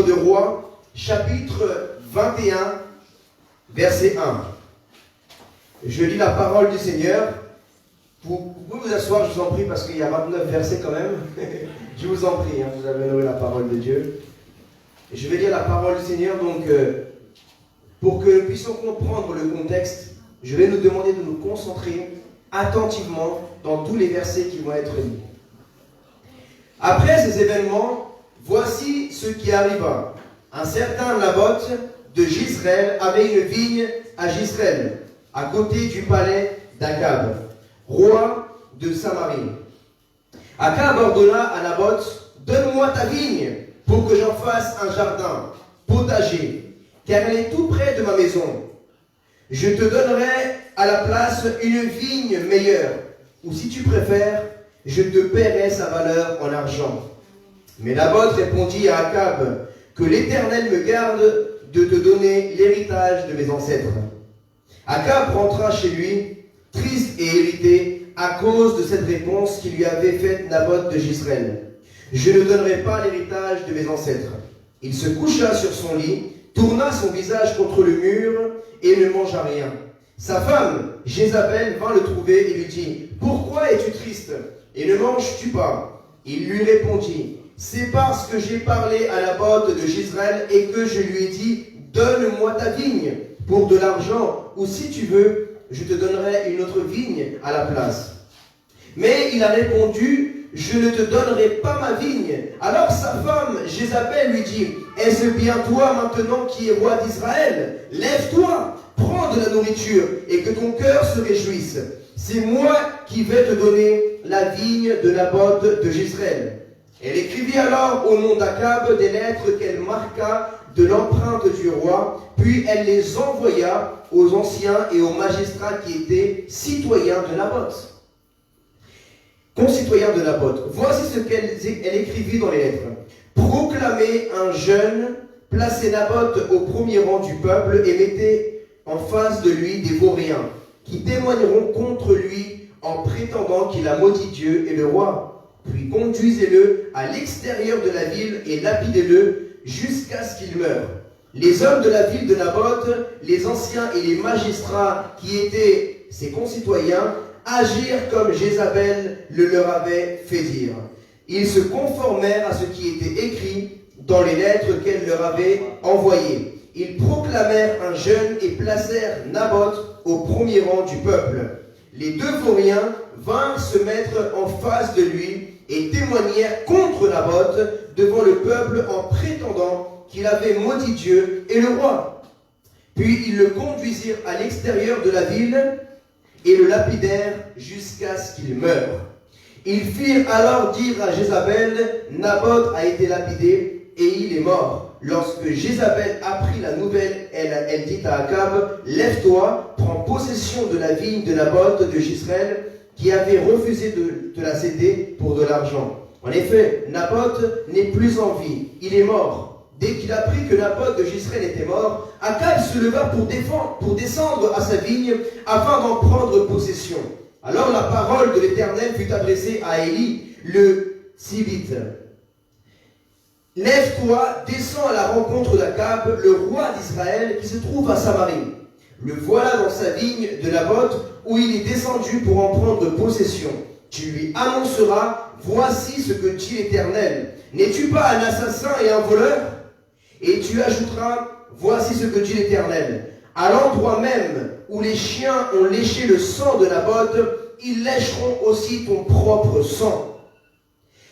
de Rois, chapitre 21, verset 1. Je lis la parole du Seigneur. Vous pouvez vous asseoir, je vous en prie, parce qu'il y a 29 versets quand même. Je vous en prie, vous avez honoré la parole de Dieu. Et je vais lire la parole du Seigneur, donc, pour que nous puissions comprendre le contexte, je vais nous demander de nous concentrer attentivement dans tous les versets qui vont être lus. Après ces événements, voici ce qui arriva. Un certain Naboth de Jezreel avait une vigne à Jezreel, à côté du palais d'Akab, roi de Samarie. Akab ordonna à Naboth, donne-moi ta vigne pour que j'en fasse un jardin, potager, car elle est tout près de ma maison. Je te donnerai à la place une vigne meilleure, ou si tu préfères, je te paierai sa valeur en argent. Mais Naboth répondit à Akab, que l'Éternel me garde de te donner l'héritage de mes ancêtres. Akab rentra chez lui, triste et irrité, à cause de cette réponse qui lui avait faite Naboth de Jezreel. Je ne donnerai pas l'héritage de mes ancêtres. Il se coucha sur son lit, tourna son visage contre le mur et ne mangea rien. Sa femme, Jézabel, vint le trouver et lui dit, « Pourquoi es-tu triste et ne manges-tu pas ?» Il lui répondit, « C'est parce que j'ai parlé à Naboth de Jezreel et que je lui ai dit, « Donne-moi ta vigne pour de l'argent, ou si tu veux, je te donnerai une autre vigne à la place. » Mais il a répondu, « Je ne te donnerai pas ma vigne. » Alors sa femme, Jézabel, lui dit, « Est-ce bien toi maintenant qui es roi d'Israël? Lève-toi, prends de la nourriture et que ton cœur se réjouisse. C'est moi qui vais te donner la vigne de Naboth de Jezreel. » Elle écrivit alors au nom d'Akab des lettres qu'elle marqua de l'empreinte du roi, puis elle les envoya aux anciens et aux magistrats qui étaient citoyens de Naboth. Concitoyens de Naboth. Voici ce qu'elle écrivit dans les lettres. Proclamez un jeûne, placez Naboth au premier rang du peuple et mettez en face de lui des vauriens qui témoigneront contre lui en prétendant qu'il a maudit Dieu et le roi. Puis conduisez-le à l'extérieur de la ville et lapidez-le jusqu'à ce qu'il meure. Les hommes de la ville de Naboth, les anciens et les magistrats qui étaient ses concitoyens, agirent comme Jézabel le leur avait fait dire. Ils se conformèrent à ce qui était écrit dans les lettres qu'elle leur avait envoyées. Ils proclamèrent un jeûne et placèrent Naboth au premier rang du peuple. Les deux vauriens vinrent se mettre en face de lui et témoignèrent contre Naboth devant le peuple en prétendant qu'il avait maudit Dieu et le roi. Puis ils le conduisirent à l'extérieur de la ville et le lapidèrent jusqu'à ce qu'il meure. Ils firent alors dire à Jézabel, Naboth a été lapidé et il est mort. Lorsque Jézabel apprit la nouvelle, elle dit à Akab, lève-toi, prends possession de la vigne de Naboth de Jezreel, qui avait refusé de te la céder pour de l'argent. En effet, Naboth n'est plus en vie, il est mort. Dès qu'il apprit que Naboth de Jezreel était mort, Akab se leva pour descendre à sa vigne afin d'en prendre possession. Alors la parole de l'Éternel fut adressée à Élie, le Tishbite. Lève-toi, descends à la rencontre d'Akab, le roi d'Israël, qui se trouve à Samarie. Le voilà dans sa vigne de Naboth, où il est descendu pour en prendre possession. Tu lui annonceras, voici ce que dit l'Éternel. N'es-tu pas un assassin et un voleur? Et tu ajouteras, voici ce que dit l'Éternel. À l'endroit même où les chiens ont léché le sang de Naboth, ils lécheront aussi ton propre sang.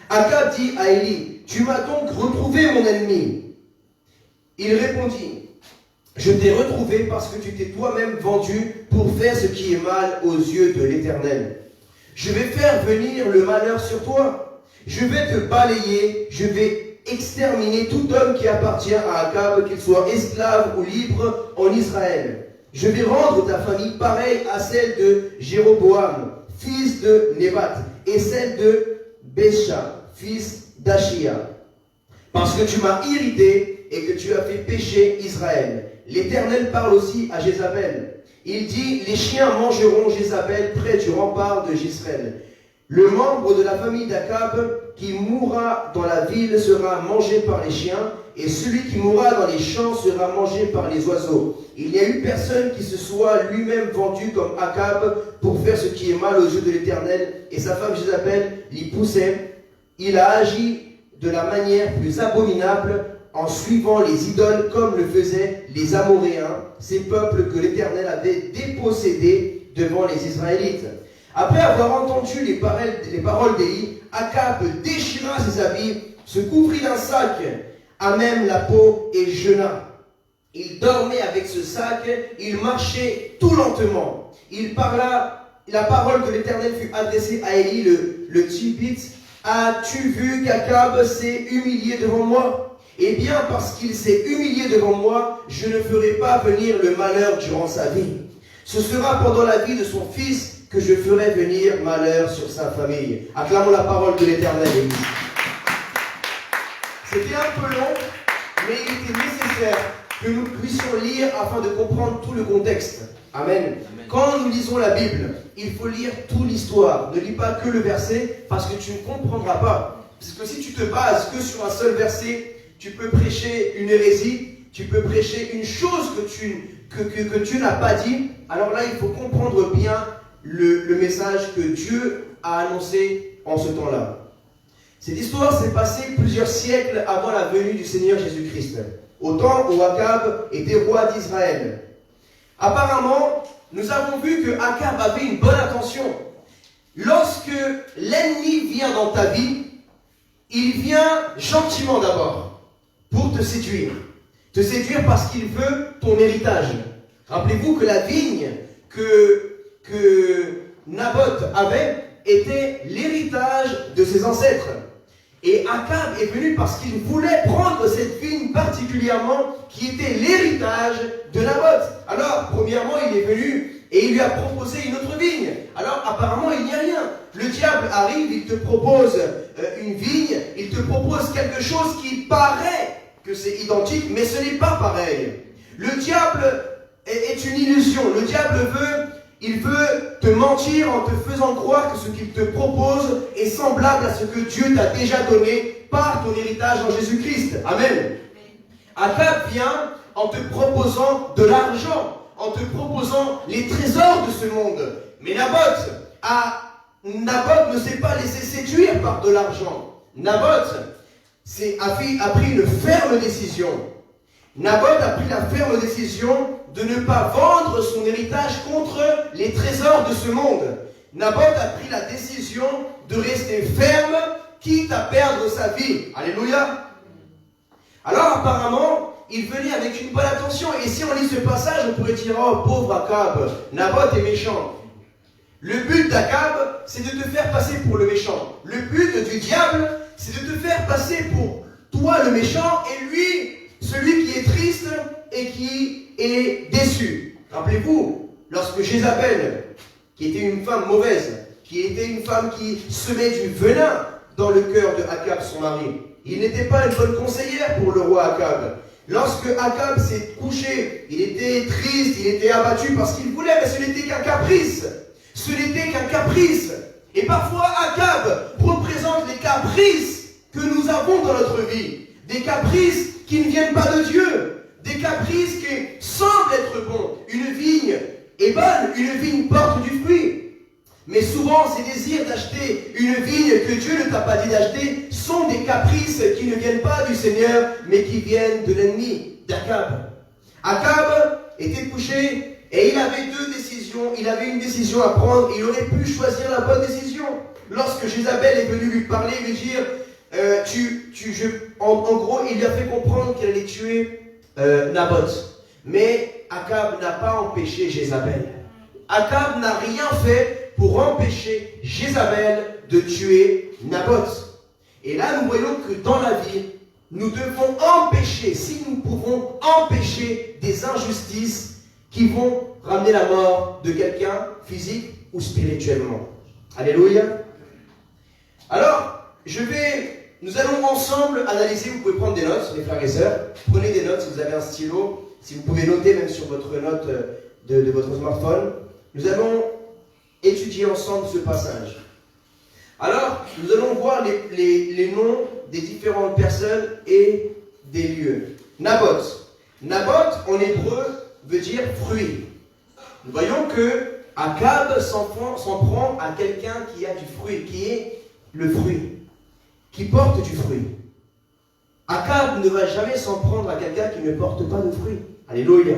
Akab dit à Élie, tu m'as donc retrouvé mon ennemi. Il répondit, je t'ai retrouvé parce que tu t'es toi-même vendu pour faire ce qui est mal aux yeux de l'Éternel. Je vais faire venir le malheur sur toi. Je vais te balayer, je vais exterminer tout homme qui appartient à Akab, qu'il soit esclave ou libre en Israël. Je vais rendre ta famille pareille à celle de Jéroboam, fils de Nébat, et celle de Bécha, fils d'Achia. Parce que tu m'as irrité et que tu as fait pécher Israël. L'Éternel parle aussi à Jézabel. Il dit, les chiens mangeront Jézabel près du rempart de Jezreel. Le membre de la famille d'Akab qui mourra dans la ville sera mangé par les chiens, et celui qui mourra dans les champs sera mangé par les oiseaux. Il n'y a eu personne qui se soit lui-même vendu comme Akab pour faire ce qui est mal aux yeux de l'Éternel, et sa femme Jézabel l'y poussait. Il a agi de la manière plus abominable en suivant les idoles comme le faisaient les Amoréens, ces peuples que l'Éternel avait dépossédés devant les Israélites. Après avoir entendu les paroles d'Élie, Akab déchira ses habits, se couvrit d'un sac à même la peau et jeûna. Il dormait avec ce sac, il marchait tout lentement. Il parla, la parole de l'Éternel fut adressée à Élie le Tishbite. As-tu vu qu'Akab s'est humilié devant moi? Eh bien, parce qu'il s'est humilié devant moi, je ne ferai pas venir le malheur durant sa vie. Ce sera pendant la vie de son fils que je ferai venir malheur sur sa famille. Acclamons la parole de l'Éternel. C'était un peu long, mais il était nécessaire que nous puissions lire afin de comprendre tout le contexte. Amen. Amen. Quand nous lisons la Bible, il faut lire toute l'histoire. Ne lis pas que le verset parce que tu ne comprendras pas. Parce que si tu te bases que sur un seul verset, tu peux prêcher une hérésie, tu peux prêcher une chose que tu n'as pas dit. Alors là, il faut comprendre bien le message que Dieu a annoncé en ce temps-là. Cette histoire s'est passée plusieurs siècles avant la venue du Seigneur Jésus-Christ, au temps où Akab était roi d'Israël. Apparemment, nous avons vu que Akab avait une bonne intention. Lorsque l'ennemi vient dans ta vie, il vient gentiment d'abord pour te séduire. Te séduire parce qu'il veut ton héritage. Rappelez-vous que la vigne que Naboth avait était l'héritage de ses ancêtres. Et Akab est venu parce qu'il voulait prendre cette vigne particulièrement qui était l'héritage de Naboth. Alors, premièrement, il est venu et il lui a proposé une autre vigne. Alors, apparemment, il n'y a rien. Le diable arrive, il te propose une vigne, il te propose quelque chose qui paraît que c'est identique, mais ce n'est pas pareil. Le diable est une illusion. Le diable veut te mentir en te faisant croire que ce qu'il te propose est semblable à ce que Dieu t'a déjà donné par ton héritage en Jésus-Christ. Amen. Akab vient en te proposant de l'argent, en te proposant les trésors de ce monde. Mais Naboth ne s'est pas laissé séduire par de l'argent. Naboth a pris une ferme décision. Naboth a pris la ferme décision de ne pas vendre son héritage contre les trésors de ce monde. Naboth a pris la décision de rester ferme, quitte à perdre sa vie. Alléluia. Alors apparemment, il venait avec une bonne intention. Et si on lit ce passage, on pourrait dire, oh pauvre Akab, Naboth est méchant. Le but d'Akab, c'est de te faire passer pour le méchant. Le but du diable, c'est de te faire passer pour toi le méchant et lui, celui qui est triste et qui est déçu. Rappelez-vous, lorsque Jézabel, qui était une femme mauvaise, qui était une femme qui semait du venin dans le cœur de Akab, son mari, il n'était pas une bonne conseillère pour le roi Akab. Lorsque Akab s'est couché, il était triste, il était abattu parce qu'il voulait, mais ce n'était qu'un caprice. Ce n'était qu'un caprice. Et parfois, Akab représente les caprices que nous avons dans notre vie. Des caprices qui ne viennent pas de Dieu. Des caprices qui semblent être bons. Une vigne est bonne, une vigne porte du fruit. Mais souvent, ces désirs d'acheter une vigne que Dieu ne t'a pas dit d'acheter sont des caprices qui ne viennent pas du Seigneur, mais qui viennent de l'ennemi, d'Akab. Akab était couché et il avait deux décisions. Il avait une décision à prendre. Il aurait pu choisir la bonne décision. Lorsque Jézabel est venue lui parler, lui dire, en gros, il lui a fait comprendre qu'elle allait tuer Naboth. Mais Akab n'a pas empêché Jézabel. Akab n'a rien fait pour empêcher Jézabel de tuer Naboth. Et là, nous voyons que dans la vie, nous devons empêcher, si nous pouvons empêcher des injustices qui vont ramener la mort de quelqu'un, physique ou spirituellement. Alléluia. Alors, nous allons ensemble analyser, vous pouvez prendre des notes, mes frères et sœurs. Prenez des notes si vous avez un stylo, si vous pouvez noter même sur votre note de votre smartphone. Nous allons étudier ensemble ce passage. Alors, nous allons voir les noms des différentes personnes et des lieux. Naboth. Naboth, en hébreu, veut dire fruit. Nous voyons que Akab s'en prend à quelqu'un qui a du fruit, qui est le fruit, qui porte du fruit. Akab ne va jamais s'en prendre à quelqu'un qui ne porte pas de fruit. Alléluia.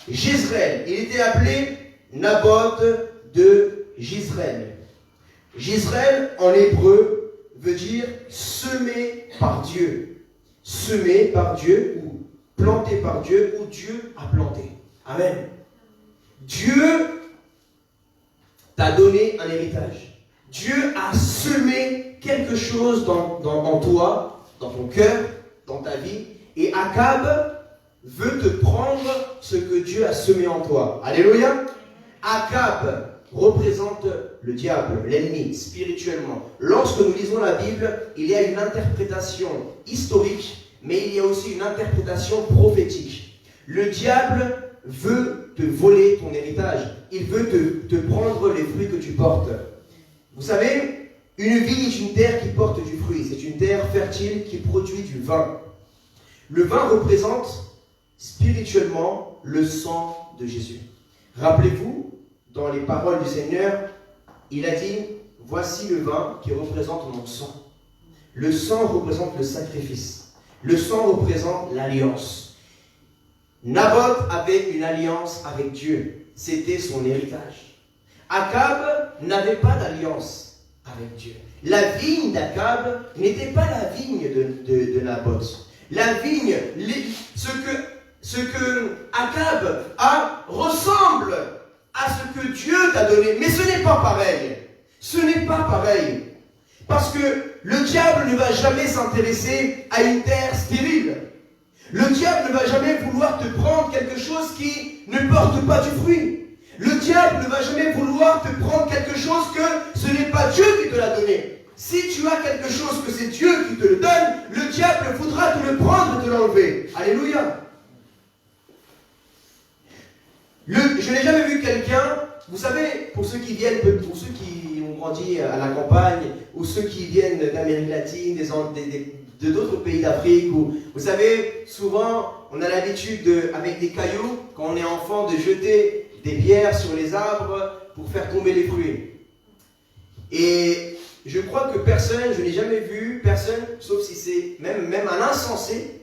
Jezreel, il était appelé Naboth de Jezreel. Jezreel, en hébreu, veut dire semé par Dieu. Semé par Dieu, ou planté par Dieu, ou Dieu a planté. Amen. Dieu t'a donné un héritage. Dieu a semé quelque chose en toi, dans ton cœur, dans ta vie. Et Akab veut te prendre ce que Dieu a semé en toi. Alléluia. Akab représente le diable, l'ennemi, spirituellement. Lorsque nous lisons la Bible, il y a une interprétation historique, mais il y a aussi une interprétation prophétique. Le diable veut te voler ton héritage. Il veut te prendre les fruits que tu portes. Vous savez, une vie est une terre qui porte du fruit. C'est une terre fertile qui produit du vin. Le vin représente spirituellement le sang de Jésus. Rappelez-vous, dans les paroles du Seigneur, il a dit, voici le vin qui représente mon sang. Le sang représente le sacrifice. Le sang représente l'alliance. Naboth avait une alliance avec Dieu. C'était son héritage. Akab n'avait pas d'alliance avec Dieu. La vigne d'Akab n'était pas la vigne de Naboth. La vigne, ce que Akab a, ressemble à ce que Dieu t'a donné. Mais ce n'est pas pareil. Ce n'est pas pareil. Parce que le diable ne va jamais s'intéresser à une terre stérile. Le diable ne va jamais vouloir te prendre quelque chose qui ne porte pas du fruit. Le diable ne va jamais vouloir te prendre quelque chose que ce n'est pas Dieu qui te l'a donné. Si tu as quelque chose que c'est Dieu qui te le donne, le diable voudra te le prendre et te l'enlever. Alléluia. Je n'ai jamais vu quelqu'un, vous savez, pour ceux qui ont grandi à la campagne, ou ceux qui viennent d'Amérique latine, de d'autres pays d'Afrique, où, vous savez, souvent, on a l'habitude, avec des cailloux, quand on est enfant, de jeter des pierres sur les arbres pour faire tomber les fruits. Et je crois que je n'ai jamais vu personne, sauf si c'est même un insensé,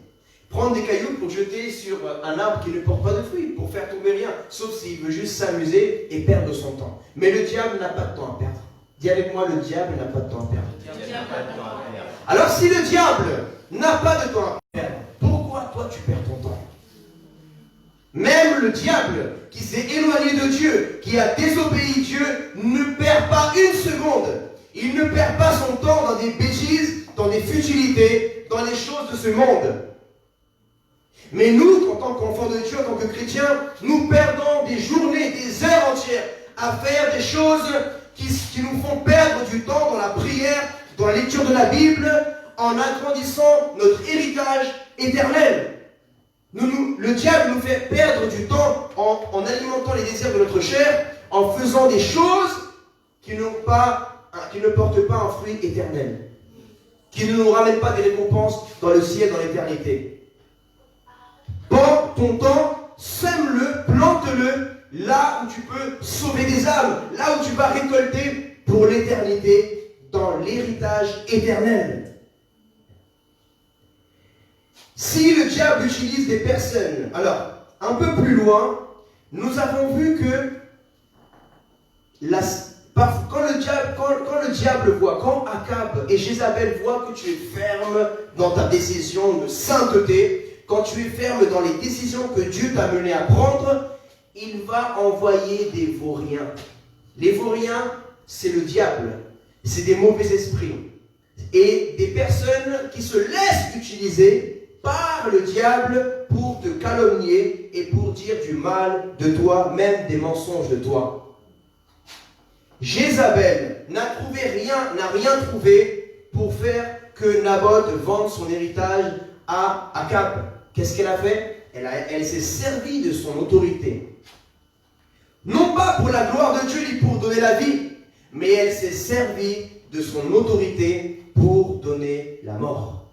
prendre des cailloux pour jeter sur un arbre qui ne porte pas de fruits, pour faire tomber rien, sauf s'il veut juste s'amuser et perdre son temps. Mais le diable n'a pas de temps à perdre. Dis avec moi, le diable n'a pas de temps à perdre. Alors si le diable n'a pas de temps à perdre, pourquoi toi tu perds ton temps? Même le diable qui s'est éloigné de Dieu, qui a désobéi Dieu, ne perd pas une seconde. Il ne perd pas son temps dans des bêtises, dans des futilités, dans les choses de ce monde. Mais nous, en tant qu'enfants de Dieu, en tant que chrétiens, nous perdons des journées, des heures entières à faire des choses qui nous font perdre du temps dans la prière, dans la lecture de la Bible, en agrandissant notre héritage éternel. Le diable nous fait perdre du temps en alimentant les désirs de notre chair, en faisant des choses qui ne portent pas un fruit éternel, qui ne nous ramènent pas des récompenses dans le ciel, dans l'éternité. Prends ton temps, sème-le, plante-le, là où tu peux sauver des âmes, là où tu vas récolter pour l'éternité, dans l'héritage éternel. Si le diable utilise des personnes, alors, un peu plus loin, nous avons vu que quand le diable voit, quand Akab et Jézabel voient que tu es ferme dans ta décision de sainteté, quand tu es ferme dans les décisions que Dieu t'a mené à prendre, il va envoyer des vauriens. Les vauriens, c'est le diable. C'est des mauvais esprits. Et des personnes qui se laissent utiliser par le diable pour te calomnier et pour dire du mal de toi, même des mensonges de toi. Jézabel n'a rien trouvé pour faire que Naboth vende son héritage à Akab. Qu'est-ce qu'elle a fait? Elle s'est servie de son autorité. Non pas pour la gloire de Dieu ni pour donner la vie, mais elle s'est servie de son autorité pour donner la mort.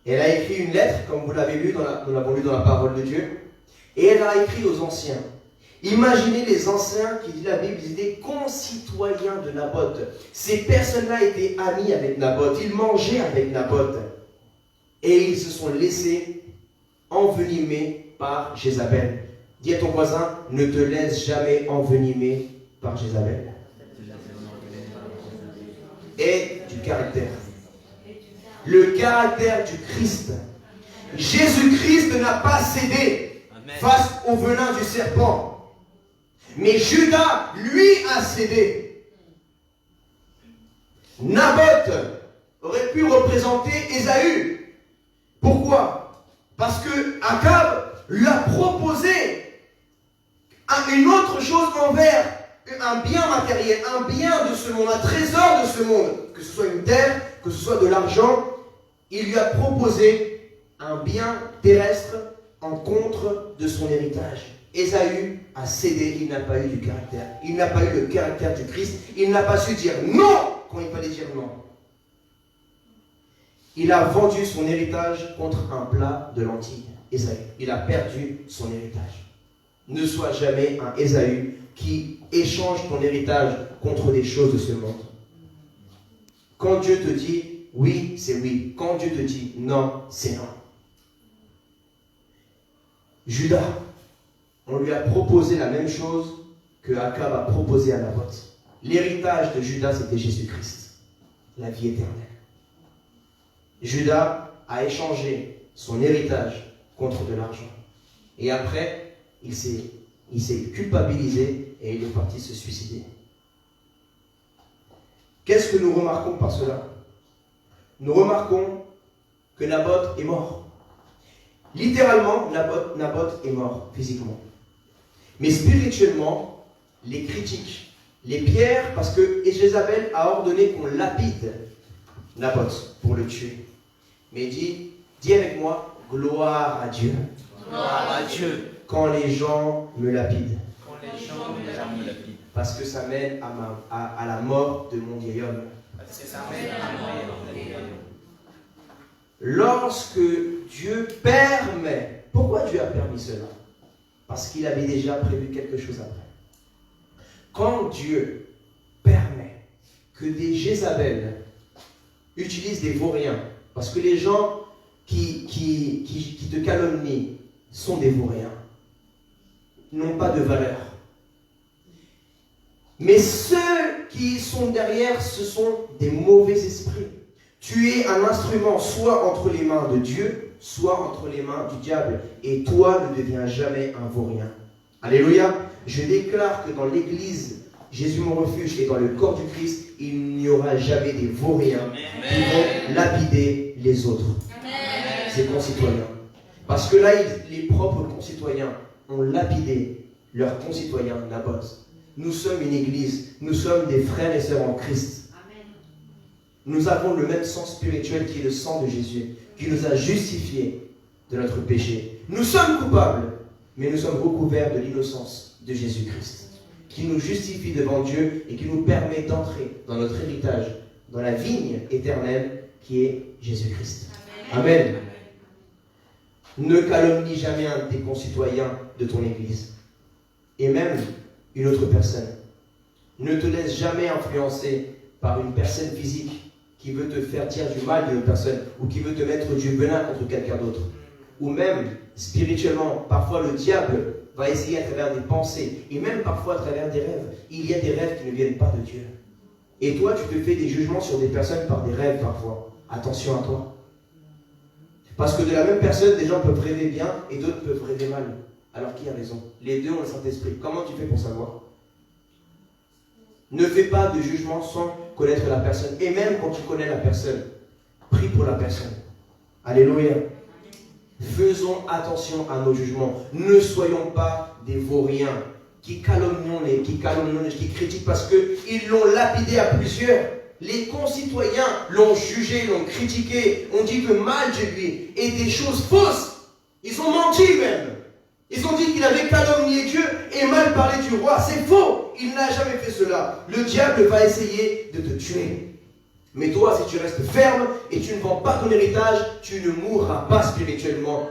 Elle a écrit une lettre, comme vous l'avez lu, nous l'avons lu dans la parole de Dieu, et elle a écrit aux anciens. Imaginez les anciens qui dit la Bible, ils étaient concitoyens de Naboth. Ces personnes-là étaient amis avec Naboth, ils mangeaient avec Naboth, et ils se sont laissés envenimer par Jézabel. Dis à ton voisin, ne te laisse jamais envenimer par Jézabel. Et du caractère. Le caractère du Christ. Jésus-Christ n'a pas cédé face au venin du serpent. Mais Judas, lui, a cédé. Naboth aurait pu représenter Ésaü. Pourquoi? Parce que Akab lui a proposé une autre chose envers un bien matériel, un bien de ce monde, un trésor de ce monde, que ce soit une terre, que ce soit de l'argent. Il lui a proposé un bien terrestre en contre de son héritage. Ésaü a cédé, il n'a pas eu du caractère. Il n'a pas eu le caractère du Christ. Il n'a pas su dire non quand il fallait dire non. Il a vendu son héritage contre un plat de lentilles. Ésaü. Il a perdu son héritage. Ne sois jamais un Ésaü qui échange ton héritage contre des choses de ce monde. Quand Dieu te dit oui, c'est oui. Quand Dieu te dit non, c'est non. Judas, on lui a proposé la même chose que Akab a proposé à Naboth. L'héritage de Judas, c'était Jésus-Christ, la vie éternelle. Judas a échangé son héritage contre de l'argent. Et après, il s'est culpabilisé et il est parti se suicider. Qu'est-ce que nous remarquons par cela? Nous remarquons que Naboth est mort. Littéralement, Naboth est mort physiquement. Mais spirituellement, les critiques, les pierres, parce que Jézabel a ordonné qu'on lapide Naboth pour le tuer. Mais dis avec moi, gloire à Dieu. Gloire à Dieu. Quand les gens me lapident. Quand les gens me lapident. Parce que ça mène à la mort de mon vieil homme. Parce que ça mène à la mort de mon vieil homme. Lorsque Dieu permet, pourquoi Dieu a permis cela? Parce qu'il avait déjà prévu quelque chose après. Quand Dieu permet que des Jézabel utilisent des vauriens, parce que les gens qui te calomnient sont des vauriens, n'ont pas de valeur. Mais ceux qui sont derrière, ce sont des mauvais esprits. Tu es un instrument soit entre les mains de Dieu, soit entre les mains du diable. Et toi ne deviens jamais un vaurien. Alléluia. Je déclare que dans l'église, Jésus mon refuge, et dans le corps du Christ, il n'y aura jamais des vauriens qui vont lapider les autres. Amen. Ses concitoyens. Parce que là, les propres concitoyens ont lapidé leurs concitoyens Naboth. Nous sommes une église, nous sommes des frères et sœurs en Christ. Amen. Nous avons le même sang spirituel qui est le sang de Jésus, qui nous a justifiés de notre péché. Nous sommes coupables, mais nous sommes recouverts de l'innocence de Jésus-Christ, qui nous justifie devant Dieu et qui nous permet d'entrer dans notre héritage, dans la vigne éternelle qui est Jésus-Christ. Amen. Amen. Ne calomnie jamais un de tes concitoyens de ton église. Et même une autre personne. Ne te laisse jamais influencer par une personne physique qui veut te faire dire du mal d'une personne ou qui veut te mettre du venin contre quelqu'un d'autre. Ou même spirituellement, parfois le diable va essayer à travers des pensées et même parfois à travers des rêves. Il y a des rêves qui ne viennent pas de Dieu. Et toi, tu te fais des jugements sur des personnes par des rêves parfois. Attention à toi. Parce que de la même personne, des gens peuvent rêver bien et d'autres peuvent rêver mal. Alors qui a raison? Les deux ont le Saint-Esprit. Comment tu fais pour savoir? Ne fais pas de jugement sans connaître la personne. Et même quand tu connais la personne, prie pour la personne. Alléluia. Faisons attention à nos jugements. Ne soyons pas des vauriens qui calomnions, qui critiquent parce qu'ils l'ont lapidé à plusieurs. Les concitoyens l'ont jugé, l'ont critiqué, ont dit de mal de lui et des choses fausses. Ils ont menti même. Ils ont dit qu'il avait calomnié Dieu et mal parlé du roi. C'est faux. Il n'a jamais fait cela. Le diable va essayer de te tuer. Mais toi, si tu restes ferme et tu ne vends pas ton héritage, tu ne mourras pas spirituellement.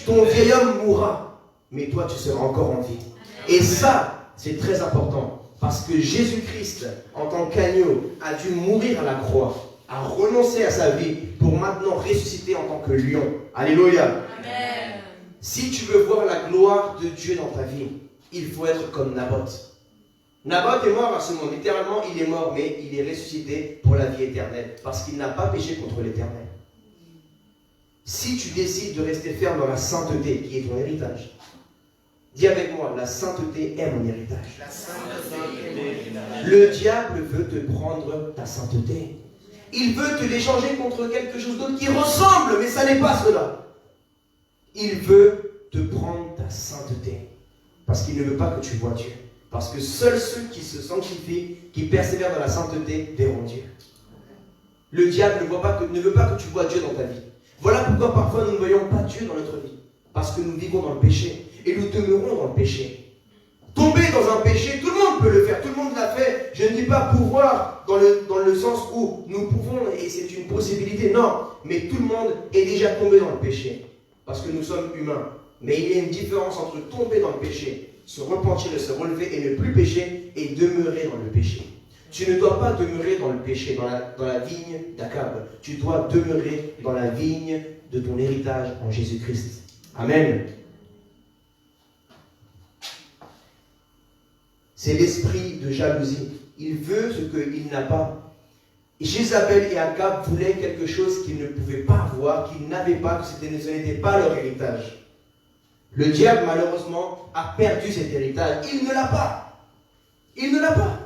Ton vieil homme mourra. Mais toi, tu seras encore en vie. Et ça, c'est très important. Parce que Jésus-Christ, en tant qu'agneau, a dû mourir à la croix, a renoncé à sa vie pour maintenant ressusciter en tant que lion. Alléluia. Amen. Si tu veux voir la gloire de Dieu dans ta vie, il faut être comme Naboth. Naboth est mort à ce moment. Littéralement, il est mort, mais il est ressuscité pour la vie éternelle. Parce qu'il n'a pas péché contre l'éternel. Si tu décides de rester ferme dans la sainteté, qui est ton héritage, dis avec moi, la sainteté est mon héritage. La sainteté. Le diable veut te prendre ta sainteté. Il veut te l'échanger contre quelque chose d'autre qui ressemble, mais ça n'est pas cela. Il veut te prendre ta sainteté. Parce qu'il ne veut pas que tu vois Dieu. Parce que seuls ceux qui se sanctifient, qui persévèrent dans la sainteté, verront Dieu. Le diable ne veut pas que tu vois Dieu dans ta vie. Voilà pourquoi parfois nous ne voyons pas Dieu dans notre vie. Parce que nous vivons dans le péché. Et nous demeurons dans le péché. Tomber dans un péché, tout le monde peut le faire. Tout le monde l'a fait. Je ne dis pas pouvoir dans le sens où nous pouvons, et c'est une possibilité. Non, mais tout le monde est déjà tombé dans le péché. Parce que nous sommes humains. Mais il y a une différence entre tomber dans le péché, se repentir et se relever et ne plus pécher, et demeurer dans le péché. Tu ne dois pas demeurer dans le péché, dans la vigne d'Akab. Tu dois demeurer dans la vigne de ton héritage en Jésus-Christ. Amen. C'est l'esprit de jalousie. Il veut ce qu'il n'a pas. Jézabel et Akab voulaient quelque chose qu'ils ne pouvaient pas avoir, qu'ils n'avaient pas, que ce n'était pas leur héritage. Le diable, malheureusement, a perdu cet héritage. Il ne l'a pas. Il ne l'a pas.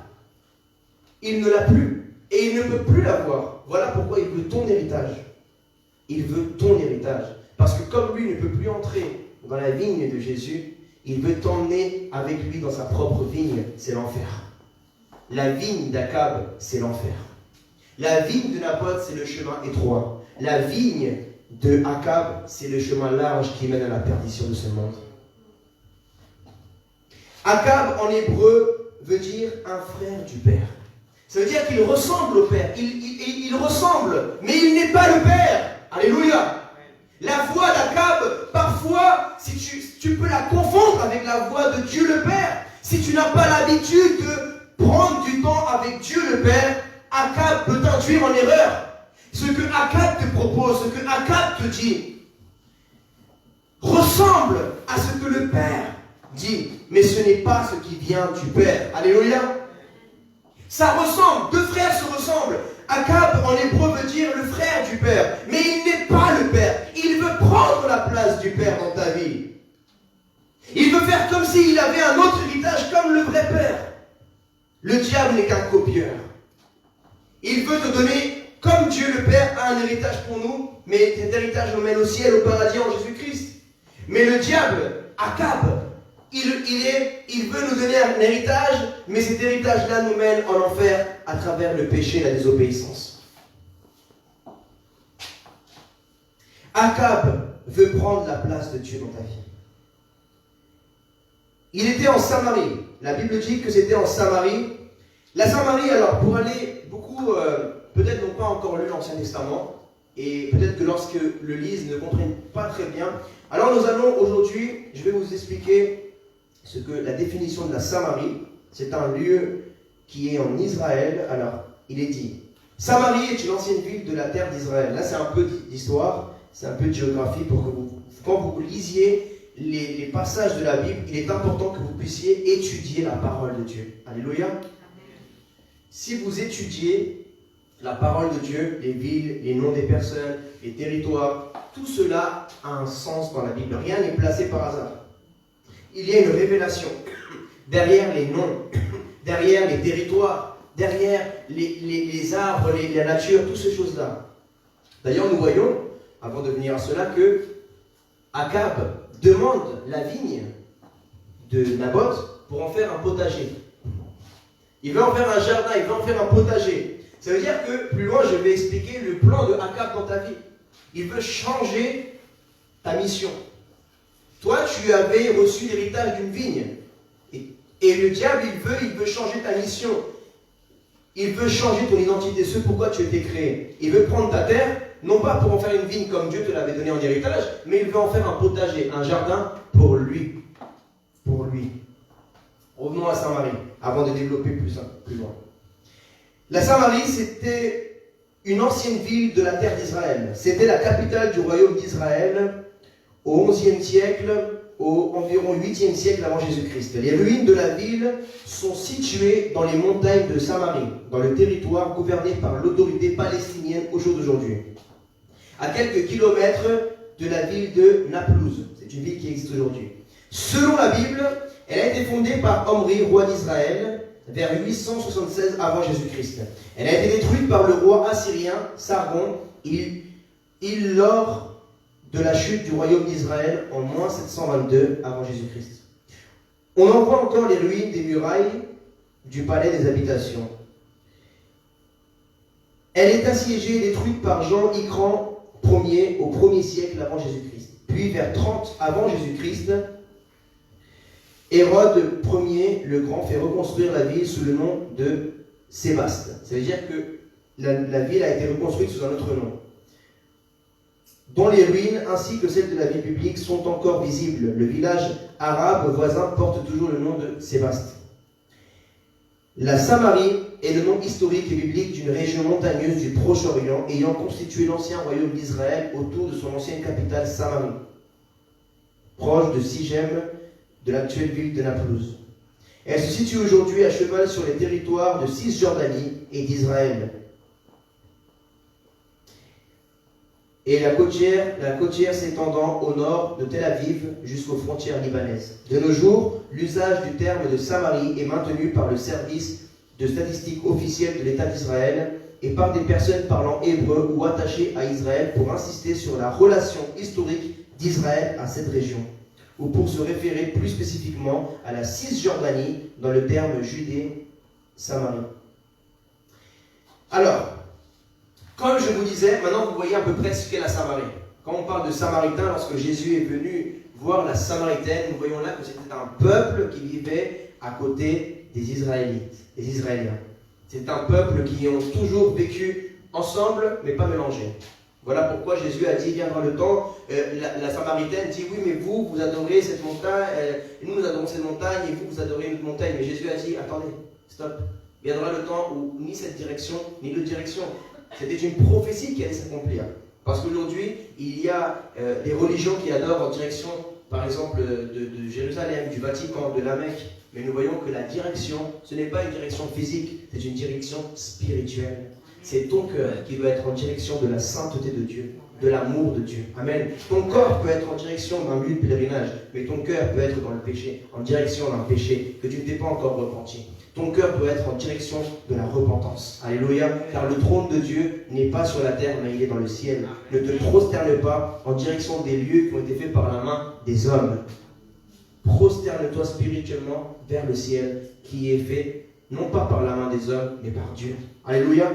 Il ne l'a plus. Et il ne peut plus l'avoir. Voilà pourquoi il veut ton héritage. Il veut ton héritage. Parce que comme lui ne peut plus entrer dans la vigne de Jésus, il veut t'emmener avec lui dans sa propre vigne. C'est l'enfer. La vigne d'Akab, c'est l'enfer. La vigne de Naboth, c'est le chemin étroit. La vigne de Akab, c'est le chemin large qui mène à la perdition de ce monde. Akab, en hébreu, veut dire un frère du Père. Ça veut dire qu'il ressemble au Père. Il ressemble, mais il n'est pas le Père. Alléluia. La voix d'Akab, parfois, si tu peux la confondre avec la voix de Dieu le Père. Si tu n'as pas l'habitude de prendre du temps avec Dieu le Père, Akab peut t'induire en erreur. Ce que Akab te propose, ce que Akab te dit, ressemble à ce que le Père dit, mais ce n'est pas ce qui vient du Père. Alléluia. Ça ressemble, deux frères se ressemblent. Akab en hébreu veut dire le frère du Père, mais il n'est pas le Père. Il veut prendre la place du Père dans ta vie. Il veut faire comme s'il avait un autre héritage comme le vrai Père. Le diable n'est qu'un copieur. Il veut te donner, comme Dieu le Père a un héritage pour nous, mais cet héritage nous mène au ciel, au paradis en Jésus-Christ. Mais le diable, Akab, il veut nous donner un héritage, mais cet héritage-là nous mène en enfer à travers le péché et la désobéissance. Akab veut prendre la place de Dieu dans ta vie. Il était en Samarie. La Bible dit que c'était en Samarie. La Samarie, alors, pour aller, beaucoup, peut-être n'ont pas encore lu l'Ancien Testament, et peut-être que lorsque le lisent, ne comprennent pas très bien. Alors nous allons aujourd'hui, je vais vous expliquer ce que la définition de la Samarie. C'est un lieu qui est en Israël. Alors, il est dit, Samarie est une ancienne ville de la terre d'Israël. Là, c'est un peu d'histoire, c'est un peu de géographie pour que quand vous lisiez les passages de la Bible, il est important que vous puissiez étudier la parole de Dieu. Alléluia. Si vous étudiez la parole de Dieu, les villes, les noms des personnes, les territoires, tout cela a un sens dans la Bible. Rien n'est placé par hasard. Il y a une révélation derrière les noms, derrière les territoires, derrière les arbres, la nature, toutes ces choses-là. D'ailleurs, nous voyons, avant de venir à cela, que Akab demande la vigne de Naboth pour en faire un potager. Il veut en faire un jardin, il veut en faire un potager. Ça veut dire que, plus loin, je vais expliquer le plan de Akab dans ta vie. Il veut changer ta mission. Toi, tu avais reçu l'héritage d'une vigne. Et le diable, il veut changer ta mission. Il veut changer ton identité, ce pourquoi tu as été créé. Il veut prendre ta terre, non pas pour en faire une vigne comme Dieu te l'avait donné en héritage, mais il veut en faire un potager, un jardin pour lui. Pour lui. Revenons à Samarie, avant de développer plus loin. La Samarie, c'était une ancienne ville de la terre d'Israël. C'était la capitale du royaume d'Israël au XIe siècle, au environ 8e siècle avant Jésus-Christ. Les ruines de la ville sont situées dans les montagnes de Samarie, dans le territoire gouverné par l'autorité palestinienne au jour d'aujourd'hui. À quelques kilomètres de la ville de Naplouse. C'est une ville qui existe aujourd'hui. Selon la Bible, elle a été fondée par Omri, roi d'Israël, vers 876 avant Jésus-Christ. Elle a été détruite par le roi assyrien Sargon, lors de la chute du royaume d'Israël en moins 722 avant Jésus-Christ. On en voit encore les ruines des murailles du palais des habitations. Elle est assiégée et détruite par Jean Hicran Ier au 1er siècle avant Jésus-Christ. Puis vers 30 avant Jésus-Christ, Hérode Ier le Grand fait reconstruire la ville sous le nom de Sébaste. Ça veut dire que la ville a été reconstruite sous un autre nom, dont les ruines ainsi que celles de la ville publique sont encore visibles. Le village arabe voisin porte toujours le nom de Sébaste. La Samarie est le nom historique et biblique d'une région montagneuse du Proche-Orient ayant constitué l'ancien royaume d'Israël autour de son ancienne capitale Samarie, proche de Sichem, de l'actuelle ville de Naplouse. Elle se situe aujourd'hui à cheval sur les territoires de Cisjordanie et d'Israël. Et la côtière s'étendant au nord de Tel Aviv jusqu'aux frontières libanaises. De nos jours, l'usage du terme de Samarie est maintenu par le service de statistiques officiel de l'État d'Israël et par des personnes parlant hébreu ou attachées à Israël pour insister sur la relation historique d'Israël à cette région, ou pour se référer plus spécifiquement à la Cisjordanie dans le terme Judée-Samarie. Alors, comme je vous disais, maintenant vous voyez à peu près ce qu'est la Samarie. Quand on parle de Samaritains, lorsque Jésus est venu voir la Samaritaine, nous voyons là que c'était un peuple qui vivait à côté des Israélites, des Israéliens. C'est un peuple qui ont toujours vécu ensemble, mais pas mélangés. Voilà pourquoi Jésus a dit, viendra le temps, la Samaritaine dit, oui, mais vous adorez cette montagne, nous adorons cette montagne, et vous adorez une autre montagne. Mais Jésus a dit, attendez, stop. Viendra le temps où ni cette direction, ni l'autre direction. C'était une prophétie qui allait s'accomplir. Parce qu'aujourd'hui, il y a des religions qui adorent en direction, par exemple, de Jérusalem, du Vatican, de la Mecque. Mais nous voyons que la direction, ce n'est pas une direction physique, c'est une direction spirituelle. C'est ton cœur qui doit être en direction de la sainteté de Dieu, de l'amour de Dieu. Amen. Ton corps peut être en direction d'un lieu de pèlerinage, mais ton cœur peut être dans le péché, en direction d'un péché que tu ne t'es pas encore repenti. Ton cœur doit être en direction de la repentance. Alléluia. Car le trône de Dieu n'est pas sur la terre, mais il est dans le ciel. Ne te prosterne pas en direction des lieux qui ont été faits par la main des hommes. Prosterne-toi spirituellement vers le ciel qui est fait, non pas par la main des hommes, mais par Dieu. Alléluia.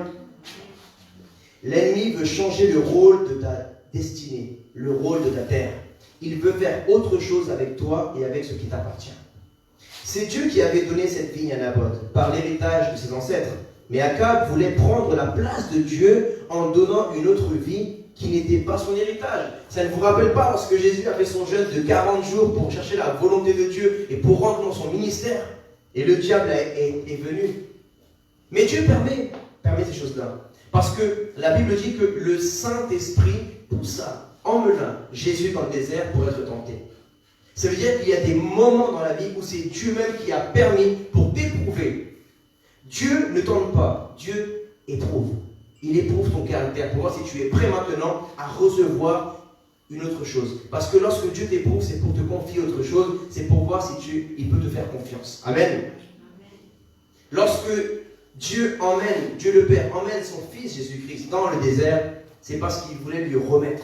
L'ennemi veut changer le rôle de ta destinée, le rôle de ta terre. Il veut faire autre chose avec toi et avec ce qui t'appartient. C'est Dieu qui avait donné cette vigne à Naboth par l'héritage de ses ancêtres. Mais Akab voulait prendre la place de Dieu en donnant une autre vie qui n'était pas son héritage. Ça ne vous rappelle pas lorsque Jésus a fait son jeûne de 40 jours pour chercher la volonté de Dieu et pour rentrer dans son ministère? Et le diable est venu. Mais Dieu permet ces choses-là. Parce que la Bible dit que le Saint-Esprit poussa, emmena Jésus dans le désert pour être tenté. Ça veut dire qu'il y a des moments dans la vie où c'est Dieu même qui a permis pour t'éprouver. Dieu ne tente pas, Dieu éprouve. Il éprouve ton caractère pour voir si tu es prêt maintenant à recevoir une autre chose. Parce que lorsque Dieu t'éprouve, c'est pour te confier autre chose, c'est pour voir si il peut te faire confiance. Amen. Lorsque Dieu le Père emmène son Fils Jésus-Christ dans le désert, c'est parce qu'il voulait lui remettre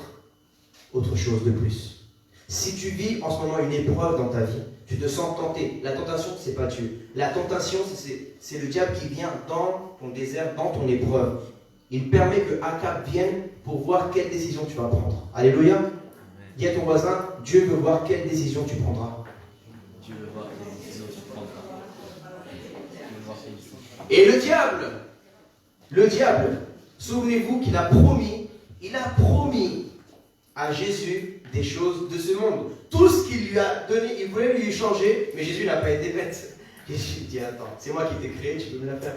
autre chose de plus. Si tu vis en ce moment une épreuve dans ta vie, tu te sens tenté. La tentation, c'est pas Dieu. La tentation, c'est le diable qui vient dans ton désert, dans ton épreuve. Il permet que Akab vienne pour voir quelle décision tu vas prendre. Alléluia. Dis à ton voisin, Dieu veut voir quelle décision tu prendras. Dieu veut voir quelle décision tu prendras. Dieu veut voir quelle décision. Et le diable, souvenez-vous qu'il a promis à Jésus des choses de ce monde. Tout ce qu'il lui a donné, il voulait lui changer, mais Jésus n'a pas été bête. Jésus dit, attends, c'est moi qui t'ai créé, tu peux me la faire.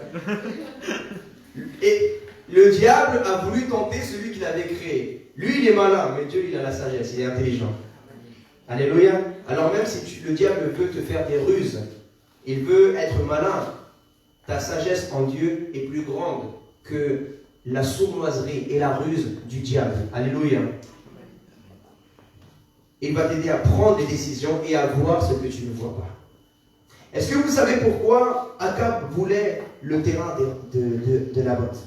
Et le diable a voulu tenter celui qu'il avait créé. Lui, il est malin, mais Dieu, il a la sagesse, il est intelligent. Alléluia. Alors même si le diable veut te faire des ruses, il veut être malin, ta sagesse en Dieu est plus grande que la sournoiserie et la ruse du diable. Alléluia. Il va t'aider à prendre des décisions et à voir ce que tu ne vois pas. Est-ce que vous savez pourquoi Akab voulait le terrain de Naboth?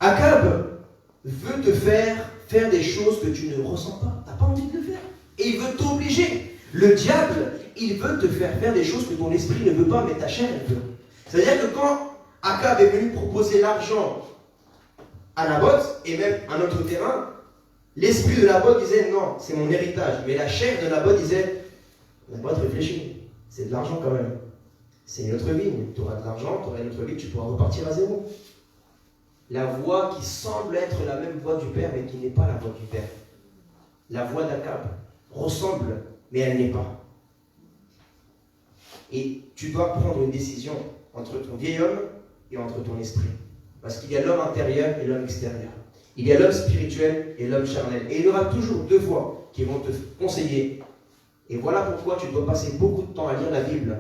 Akab veut te faire des choses que tu ne ressens pas. Tu n'as pas envie de le faire. Et il veut t'obliger. Le diable, il veut te faire des choses que ton esprit ne veut pas, mais ta chair, elle veut. C'est-à-dire que quand Akab est venu proposer l'argent à Naboth, et même un autre terrain, l'esprit de Naboth disait non, c'est mon héritage. Mais la chair de Naboth disait, Naboth, réfléchis, c'est de l'argent quand même. C'est une autre vie, tu auras de l'argent, tu auras une autre vie, tu pourras repartir à zéro. La voix qui semble être la même voix du Père, mais qui n'est pas la voix du Père. La voix d'Akab ressemble, mais elle n'est pas. Et tu dois prendre une décision entre ton vieil homme et entre ton esprit. Parce qu'il y a l'homme intérieur et l'homme extérieur. Il y a l'homme spirituel et l'homme charnel. Et il y aura toujours deux voix qui vont te conseiller. Et voilà pourquoi tu dois passer beaucoup de temps à lire la Bible.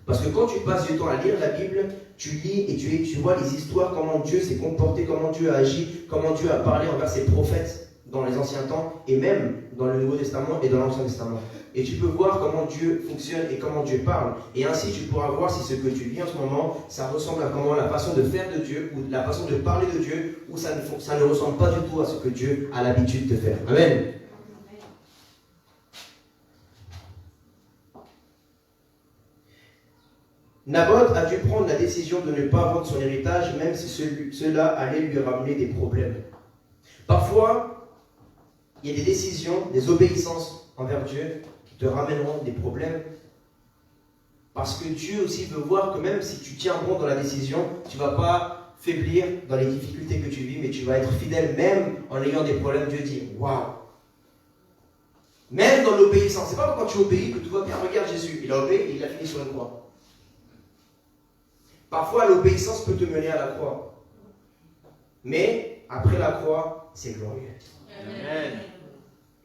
Parce que quand tu passes du temps à lire la Bible, tu lis et tu vois les histoires, comment Dieu s'est comporté, comment Dieu a agi, comment Dieu a parlé envers ses prophètes dans les anciens temps, et même dans le Nouveau Testament et dans l'Ancien Testament. Et tu peux voir comment Dieu fonctionne et comment Dieu parle. Et ainsi, tu pourras voir si ce que tu vis en ce moment, ça ressemble à comment la façon de faire de Dieu, ou la façon de parler de Dieu, ou ça ne ressemble pas du tout à ce que Dieu a l'habitude de faire. Amen. Naboth a dû prendre la décision de ne pas vendre son héritage, même si cela allait lui ramener des problèmes. Parfois, il y a des décisions, des obéissances envers Dieu qui te ramèneront des problèmes. Parce que Dieu aussi veut voir que même si tu tiens bon dans la décision, tu ne vas pas faiblir dans les difficultés que tu vis, mais tu vas être fidèle même en ayant des problèmes. Dieu dit, waouh! Même dans l'obéissance, c'est pas quand tu obéis que tout va bien. Regarde Jésus, il a obéi et il a fini sur une croix. Parfois, l'obéissance peut te mener à la croix. Mais après la croix, c'est glorieux. Amen.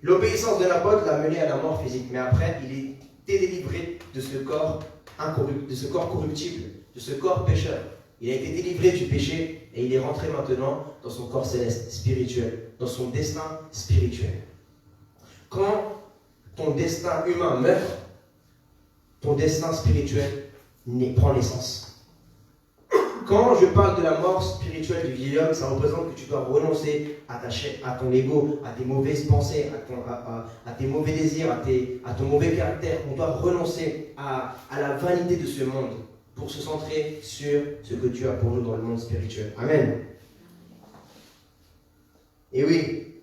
L'obéissance de Naboth l'a mené à la mort physique. Mais après, il était délivré de ce corps incorruptible, de ce corps corruptible, de ce corps pécheur. Il a été délivré du péché et il est rentré maintenant dans son corps céleste, spirituel, dans son destin spirituel. Quand ton destin humain meurt, ton destin spirituel prend naissance. Quand je parle de la mort spirituelle du vieil homme, ça représente que tu dois renoncer à ta chair, à ton ego, à tes mauvaises pensées, à tes mauvais désirs, à ton mauvais caractère. On doit renoncer à la vanité de ce monde pour se centrer sur ce que Dieu a pour nous dans le monde spirituel. Amen. Et oui,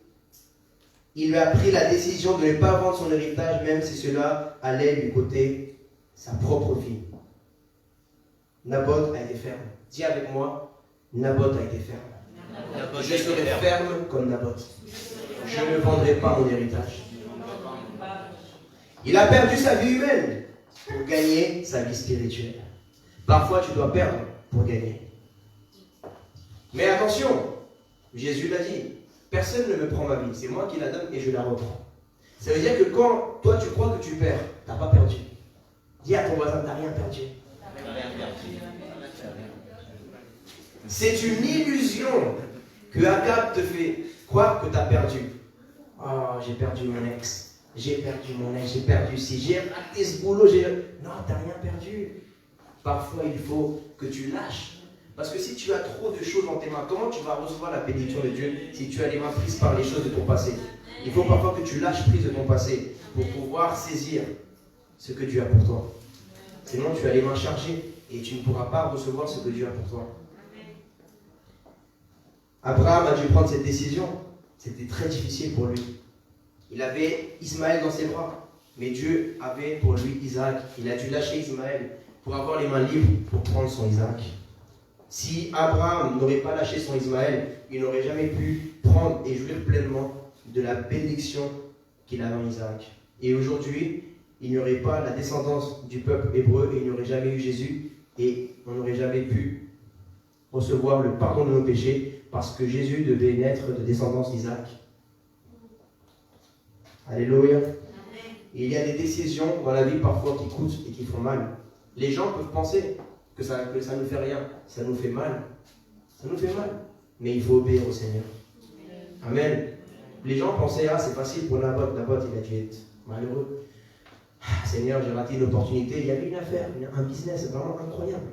il lui a pris la décision de ne pas vendre son héritage, même si cela allait lui coûter sa propre vie. Naboth a été ferme. Dis avec moi, Naboth a été ferme. Je serai ferme comme Naboth. Je ne vendrai pas mon héritage. Il a perdu sa vie humaine pour gagner sa vie spirituelle. Parfois, tu dois perdre pour gagner. Mais attention, Jésus l'a dit, personne ne me prend ma vie, c'est moi qui la donne et je la reprends. Ça veut dire que quand toi tu crois que tu perds, tu n'as pas perdu. Dis à ton voisin, tu n'as rien perdu. C'est une illusion que Akab te fait croire que tu as perdu. Oh, j'ai perdu mon ex, j'ai perdu mon ex, j'ai perdu ci, j'ai raté ce boulot, Non, tu n'as rien perdu. Parfois, il faut que tu lâches. Parce que si tu as trop de choses dans tes mains, comment tu vas recevoir la bénédiction de Dieu si tu as les mains prises par les choses de ton passé? Il faut parfois que tu lâches prise de ton passé pour pouvoir saisir ce que Dieu a pour toi. Sinon, tu as les mains chargées et tu ne pourras pas recevoir ce que Dieu a pour toi. Abraham a dû prendre cette décision. C'était très difficile pour lui. Il avait Ismaël dans ses bras, mais Dieu avait pour lui Isaac. Il a dû lâcher Ismaël pour avoir les mains libres pour prendre son Isaac. Si Abraham n'aurait pas lâché son Ismaël, il n'aurait jamais pu prendre et jouir pleinement de la bénédiction qu'il avait en Isaac. Et aujourd'hui, il n'y aurait pas la descendance du peuple hébreu et il n'y aurait jamais eu Jésus et on n'aurait jamais pu recevoir le pardon de nos péchés parce que Jésus devait naître de descendance d'Isaac. Alléluia. Et il y a des décisions dans la vie parfois qui coûtent et qui font mal. Les gens peuvent penser que ça ne fait rien, ça nous fait mal. Ça nous fait mal. Mais il faut obéir au Seigneur. Amen. Les gens pensaient, c'est facile pour Naboth. Naboth, il a dû être malheureux. Seigneur, j'ai raté une opportunité. Il y avait une affaire, un business vraiment incroyable.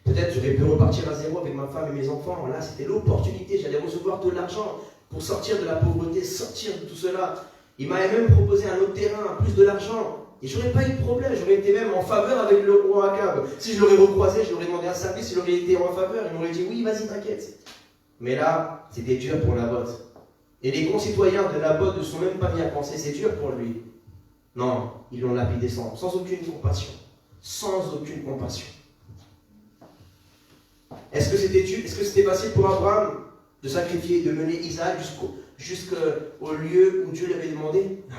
Peut-être j'aurais pu repartir à zéro avec ma femme et mes enfants. Là, c'était l'opportunité. J'allais recevoir de l'argent pour sortir de la pauvreté, sortir de tout cela. Il m'avait même proposé un autre terrain, plus de l'argent. Et j'aurais pas eu de problème. J'aurais été même en faveur avec le roi Akab. Si je l'aurais recroisé, je lui aurais demandé un service, il aurait été en faveur. Il m'aurait dit oui, vas-y, t'inquiète. Mais là, c'était dur pour Naboth. Et les concitoyens de Naboth ne sont même pas mis à penser, c'est dur pour lui. Non, ils l'ont lapidé sans aucune compassion. Sans aucune compassion. Est-ce que c'était facile pour Abraham de sacrifier, de mener Isaac jusqu'au lieu où Dieu lui avait demandé? Non.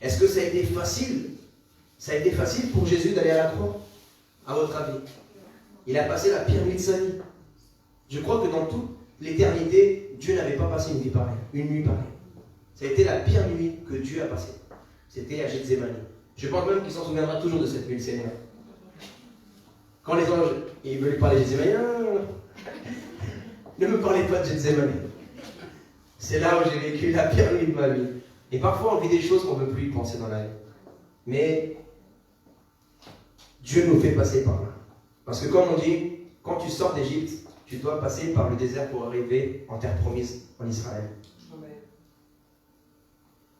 Est-ce que ça a été facile? Ça a été facile pour Jésus d'aller à la croix? À votre avis? Il a passé la pire nuit de sa vie. Je crois que dans toute l'éternité, Dieu n'avait pas passé une nuit pareille. Ça a été la pire nuit que Dieu a passée. C'était à Gethsémani. Je pense même qu'il s'en souviendra toujours de cette nuit, le Seigneur. Quand les anges, ils veulent lui parler de Gethsémani, ne me parlez pas de Gethsémani. C'est là où j'ai vécu la pire nuit de ma vie. Et parfois, on vit des choses qu'on ne veut plus y penser dans la vie. Mais Dieu nous fait passer par là. Parce que comme on dit, quand tu sors d'Égypte, tu dois passer par le désert pour arriver en terre promise, en Israël.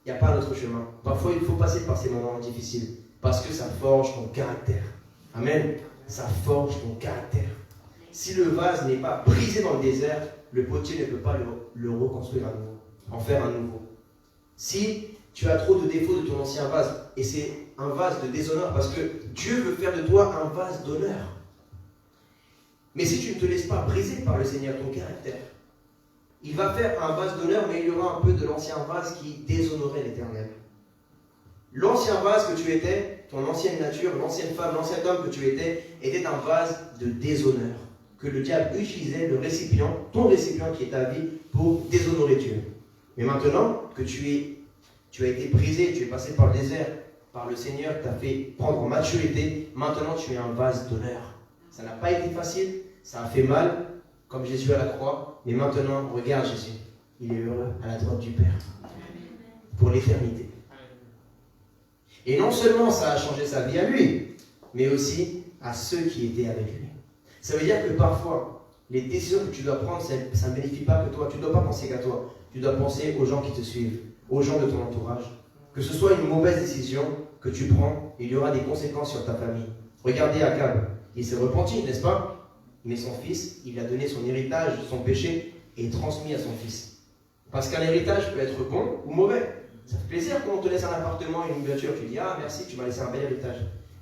Il n'y a pas d'autre chemin. Parfois, il faut passer par ces moments difficiles. Parce que ça forge ton caractère. Amen. Ça forge ton caractère. Si le vase n'est pas brisé dans le désert, le potier ne peut pas le reconstruire à nouveau, en faire un nouveau. Si tu as trop de défauts de ton ancien vase, et c'est un vase de déshonneur, parce que Dieu veut faire de toi un vase d'honneur. Mais si tu ne te laisses pas briser par le Seigneur ton caractère, il va faire un vase d'honneur, mais il y aura un peu de l'ancien vase qui déshonorait l'Éternel. L'ancien vase que tu étais, ton ancienne nature, l'ancienne femme, l'ancien homme que tu étais un vase de déshonneur. Que le diable utilisait le récipient, ton récipient qui est ta vie, pour déshonorer Dieu. Mais maintenant que tu as été brisé, tu es passé par le désert, par le Seigneur t'a fait prendre en maturité, maintenant tu es un vase d'honneur. Ça n'a pas été facile, ça a fait mal, comme Jésus à la croix, mais maintenant, regarde Jésus, il est heureux à la droite du Père, pour l'éternité. Et non seulement ça a changé sa vie à lui, mais aussi à ceux qui étaient avec lui. Ça veut dire que parfois, les décisions que tu dois prendre, ça ne bénéficie pas que toi. Tu ne dois pas penser qu'à toi. Tu dois penser aux gens qui te suivent, aux gens de ton entourage. Que ce soit une mauvaise décision que tu prends, il y aura des conséquences sur ta famille. Regardez Akab, il s'est repenti, n'est-ce pas? Mais son fils, il a donné son héritage, son péché, et transmis à son fils. Parce qu'un héritage peut être bon ou mauvais. Ça fait plaisir quand on te laisse un appartement et une voiture, tu dis « merci, tu m'as laissé un bel héritage ».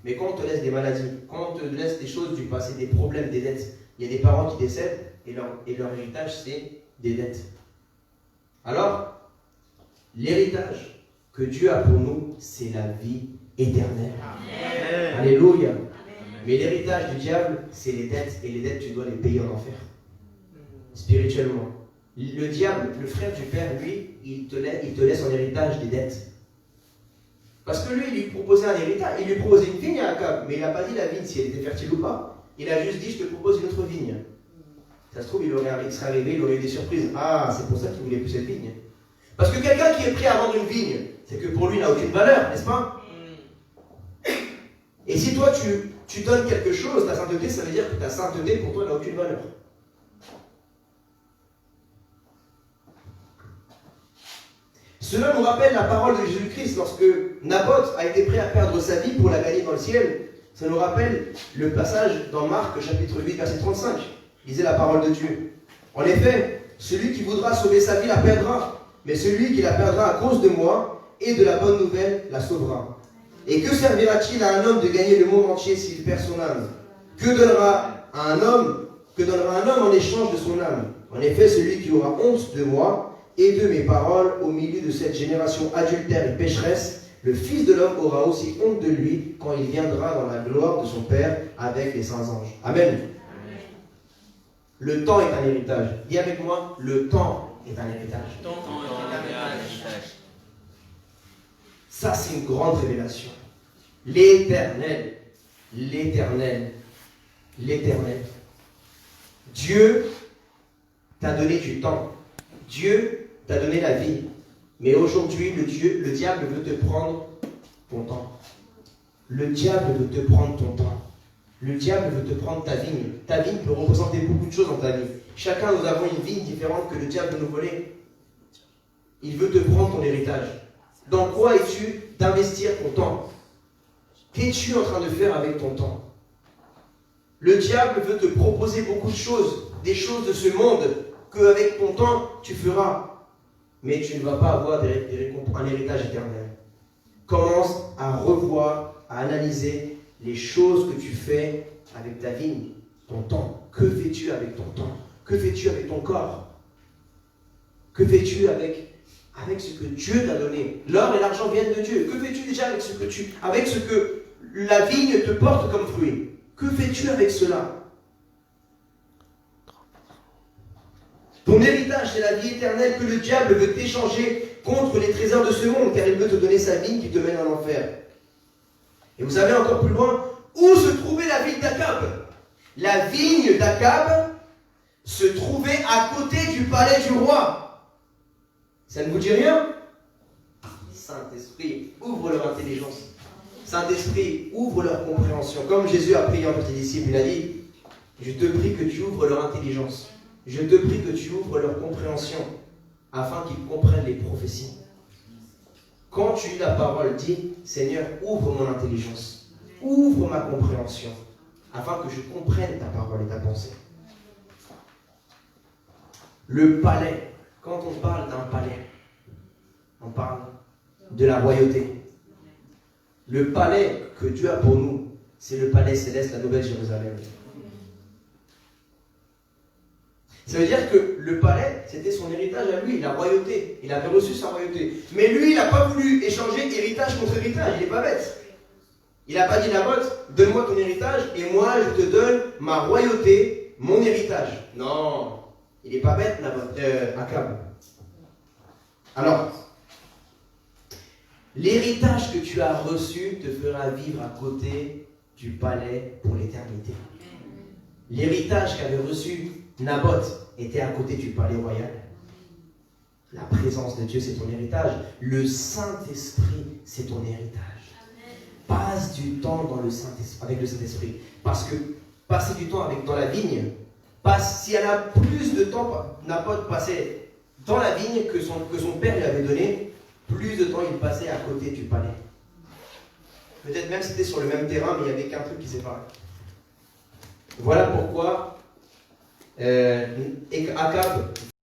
Mais quand on te laisse des maladies, quand on te laisse des choses du passé, des problèmes, des dettes, il y a des parents qui décèdent et leur héritage, c'est des dettes. Alors, l'héritage que Dieu a pour nous, c'est la vie éternelle. Amen. Alléluia. Amen. Mais l'héritage du diable, c'est les dettes, et les dettes, tu dois les payer en enfer. Spirituellement. Le diable, le frère du père, lui, il te laisse en héritage des dettes. Parce que lui, il lui proposait un héritage, il lui proposait une vigne à Akab, mais il n'a pas dit la vigne si elle était fertile ou pas. Il a juste dit, je te propose une autre vigne. Ça se trouve, il serait arrivé, il aurait eu des surprises. C'est pour ça qu'il ne voulait plus cette vigne. Parce que quelqu'un qui est prêt à vendre une vigne, c'est que pour lui, il n'a aucune valeur, n'est-ce pas? Et si toi, tu donnes quelque chose, ta sainteté, ça veut dire que ta sainteté, pour toi, n'a aucune valeur. Cela nous rappelle la parole de Jésus-Christ lorsque Naboth a été prêt à perdre sa vie pour la gagner dans le ciel. Ça nous rappelle le passage dans Marc chapitre 8 verset 35. Lisez la parole de Dieu. En effet, Celui qui voudra sauver sa vie la perdra, mais celui qui la perdra à cause de moi et de la bonne nouvelle la sauvera. Et que servira-t-il à un homme de gagner le monde entier s'il perd son âme? Que donnera un homme en échange de son âme? En effet, celui qui aura honte de moi et de mes paroles au milieu de cette génération adultère et pécheresse, le Fils de l'homme aura aussi honte de lui quand il viendra dans la gloire de son Père avec les saints anges. Amen. Le temps est un héritage. Dis avec moi, le temps est un héritage. Ça, c'est une grande révélation. L'éternel, l'éternel, l'éternel. Dieu t'a donné du temps. Dieu t'a donné la vie. Mais aujourd'hui, le diable veut te prendre ton temps. Le diable veut te prendre ton temps. Le diable veut te prendre ta vigne. Ta vigne peut représenter beaucoup de choses dans ta vie. Chacun, nous avons une vigne différente que le diable veut nous voler. Il veut te prendre ton héritage. Dans quoi es-tu d'investir ton temps? Qu'es-tu en train de faire avec ton temps? Le diable veut te proposer beaucoup de choses, des choses de ce monde, qu'avec ton temps, tu feras. Mais tu ne vas pas avoir un héritage éternel. Commence à revoir, à analyser les choses que tu fais avec ta vigne, ton temps. Que fais-tu avec ton temps? Que fais-tu avec ton corps? Que fais-tu avec ce que Dieu t'a donné? L'or et l'argent viennent de Dieu. Que fais-tu déjà avec ce que la vigne te porte comme fruit? Que fais-tu avec cela? Ton héritage, c'est la vie éternelle que le diable veut t'échanger contre les trésors de ce monde, car il veut te donner sa vigne qui te mène en enfer. Et vous savez encore plus loin, où se trouvait la vigne d'Akab? La vigne d'Akab se trouvait à côté du palais du roi. Ça ne vous dit rien? Saint-Esprit, ouvre leur intelligence. Saint-Esprit, ouvre leur compréhension. Comme Jésus a prié entre ses disciples, il a dit, je te prie que tu ouvres leur intelligence. Je te prie que tu ouvres leur compréhension afin qu'ils comprennent les prophéties. Quand tu lis la parole, dis, Seigneur, ouvre mon intelligence, ouvre ma compréhension afin que je comprenne ta parole et ta pensée. Le palais, quand on parle d'un palais, on parle de la royauté. Le palais que Dieu a pour nous, c'est le palais céleste, la Nouvelle Jérusalem. Ça veut dire que le palais, c'était son héritage à lui, la royauté. Il avait reçu sa royauté. Mais lui, il n'a pas voulu échanger héritage contre héritage. Il n'est pas bête. Il n'a pas dit Naboth, donne-moi ton héritage et moi, je te donne ma royauté, mon héritage. Non, il n'est pas bête, Naboth, Akab. Alors, l'héritage que tu as reçu te fera vivre à côté du palais pour l'éternité. L'héritage qu'avait reçu Naboth était à côté du palais royal. La présence de Dieu, c'est ton héritage. Le Saint-Esprit, c'est ton héritage. Passe du temps avec le Saint-Esprit. Parce que passer du temps dans la vigne, si elle a plus de temps, Naboth passait dans la vigne que son père lui avait donné, plus de temps il passait à côté du palais. Peut-être même c'était sur le même terrain, mais il n'y avait qu'un truc qui séparait. Voilà pourquoi Akab